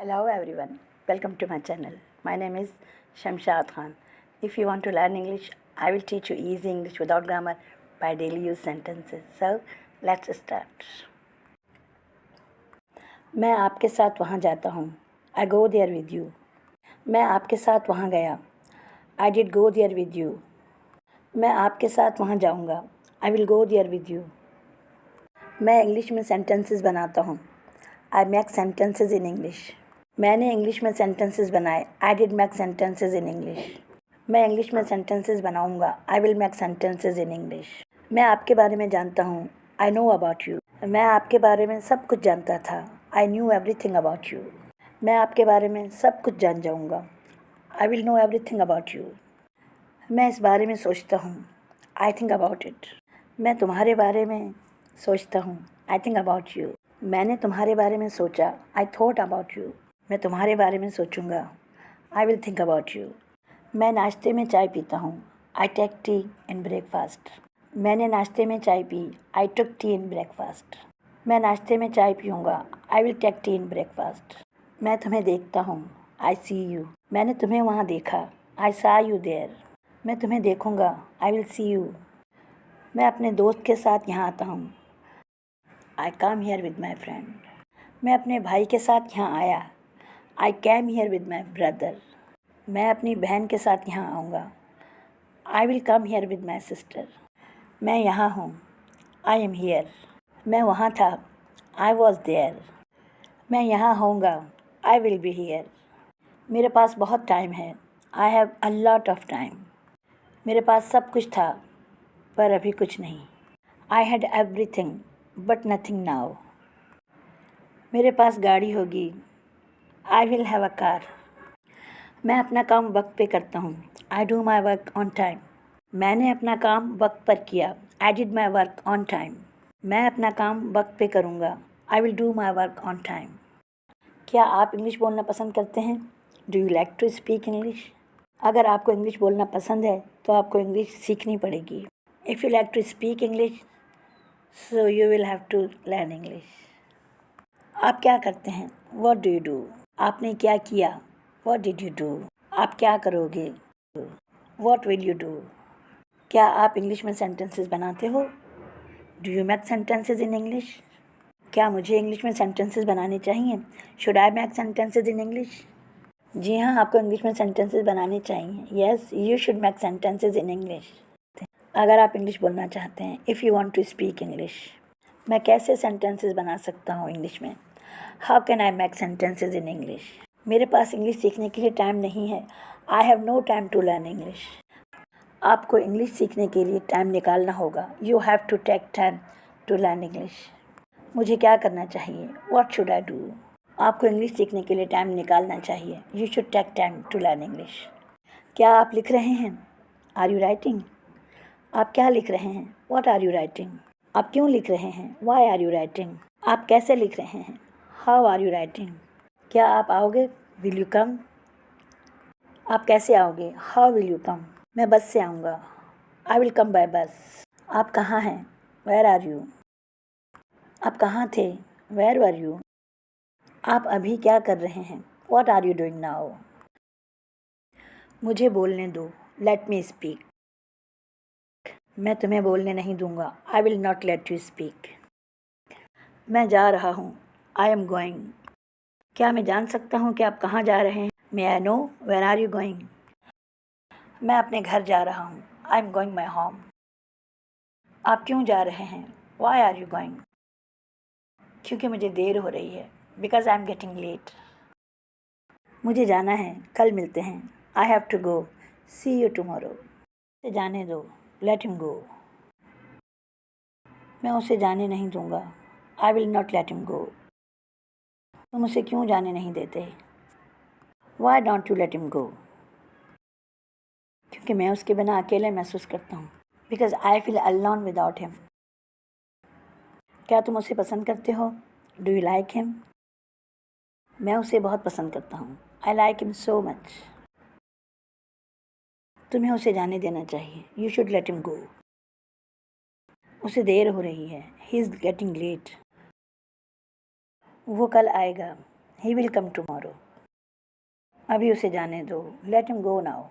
Hello everyone, welcome to my channel. My name is Shamshad Khan. If you want to learn English, I will teach you easy English without grammar by daily use sentences. So, let's start. मैं आपके साथ वहाँ जाता हूँ. I go there with you. मैं आपके साथ वहाँ गया. I did go there with you. मैं आपके साथ वहाँ जाऊँगा. I will go there with you. मैं इंग्लिश में सेंटेंसेस बनाता हूँ. I make sentences in English. मैंने इंग्लिश में सेंटेंसेस बनाए. I did make sentences in English. मैं इंग्लिश में सेंटेंसेस बनाऊंगा. I will make sentences in English. मैं आपके बारे में जानता हूँ. I know about you. मैं आपके बारे में सब कुछ जानता था. I knew everything about you. मैं आपके बारे में सब कुछ जान जाऊँगा. I will know everything about you. मैं इस बारे में सोचता हूँ. I think about it. मैं तुम्हारे बारे में सोचता हूँ. I think about you. मैंने तुम्हारे बारे में सोचा. I thought about you. मैं तुम्हारे बारे में सोचूंगा. I will think about you. मैं नाश्ते में चाय पीता हूँ. I take tea in breakfast. मैंने नाश्ते में चाय पी. I took tea in breakfast. मैं नाश्ते में चाय पीऊँगा. I will take tea in breakfast. मैं तुम्हें देखता हूँ. I see you. मैंने तुम्हें वहाँ देखा. आई सा यू देयर. मैं तुम्हें देखूँगा. I will see you. मैं अपने दोस्त के साथ यहाँ आता हूँ. I come here with my friend. मैं अपने भाई के साथ यहाँ आया. I came here with my brother. मैं अपनी बहन के साथ यहाँ आऊँगा. I will come here with my sister. मैं यहाँ हूँ. I am here. मैं वहाँ था. I was there. मैं यहाँ होऊंगा. I will be here. मेरे पास बहुत टाइम है. I have a lot of time. मेरे पास सब कुछ था पर अभी कुछ नहीं. I had everything but nothing now. मेरे पास गाड़ी होगी. I will have a car. मैं अपना काम वक्त पे करता हूँ. I do my work on time. मैंने अपना काम वक्त पर किया. I did my work on time. मैं अपना काम वक्त पे करूँगा. I will do my work on time. क्या आप इंग्लिश बोलना पसंद करते हैं? Do you like to speak English? अगर आपको इंग्लिश बोलना पसंद है तो आपको इंग्लिश सीखनी पड़ेगी. If you like to speak English so you will have to learn English. आप क्या करते हैं? What do you do? आपने क्या किया? What did you do? आप क्या करोगे? What will you do? क्या आप इंग्लिश में सेंटेंसेस बनाते हो? Do you make sentences in English? क्या मुझे इंग्लिश में सेंटेंसेस बनाने चाहिए? Should I make sentences in English? जी हाँ, आपको इंग्लिश में सेंटेंसेस बनाने चाहिए. Yes, you should make sentences in English. अगर आप इंग्लिश बोलना चाहते हैं, if you want to speak English, मैं कैसे सेंटेंसेस बना सकता हूँ इंग्लिश में? How can I make sentences in English? मेरे पास इंग्लिश सीखने के लिए टाइम नहीं है. I have no time to learn English. आपको इंग्लिश सीखने के लिए टाइम निकालना होगा. You have to take time to learn English. मुझे क्या करना चाहिए? What should I do? आपको इंग्लिश सीखने के लिए टाइम निकालना चाहिए. You should take time to learn English. क्या आप लिख रहे हैं? Are you writing? आप क्या लिख रहे हैं? What are you writing? आप क्यों लिख रहे हैं? Why are you writing? आप कैसे लिख रहे हैं? How are you writing? क्या आप आओगे? Will you come? आप कैसे आओगे? How will you come? मैं बस से आऊँगा. आई विल कम बाय बस. आप कहाँ हैं? Where are you? आप कहाँ थे? Where were you? आप अभी क्या कर रहे हैं? What are you doing now? मुझे बोलने दो. Let me speak. मैं तुम्हें बोलने नहीं दूंगा. I will not let you speak. मैं जा रहा हूँ. I am going. क्या मैं जान सकता हूँ कि आप कहाँ जा रहे हैं? May I know where are you going? मैं अपने घर जा रहा हूँ. I am going my home. आप क्यों जा रहे हैं? Why are you going? क्योंकि मुझे देर हो रही है. Because I am getting late. मुझे जाना है. कल मिलते हैं. I have to go. See you tomorrow. उसे जाने दो. Let him go. मैं उसे जाने नहीं दूंगा. I will not late him go. तुम उसे क्यों जाने नहीं देते? Why don't you let him go? क्योंकि मैं उसके बिना अकेले महसूस करता हूँ. Because I feel alone without him. क्या तुम उसे पसंद करते हो? Do you like him? मैं उसे बहुत पसंद करता हूँ. I like him so much. तुम्हें उसे जाने देना चाहिए. You should let him go. उसे देर हो रही है. He is getting late. वो कल आएगा. He will come tomorrow. अभी उसे जाने दो, लेट हिम गो नाउ।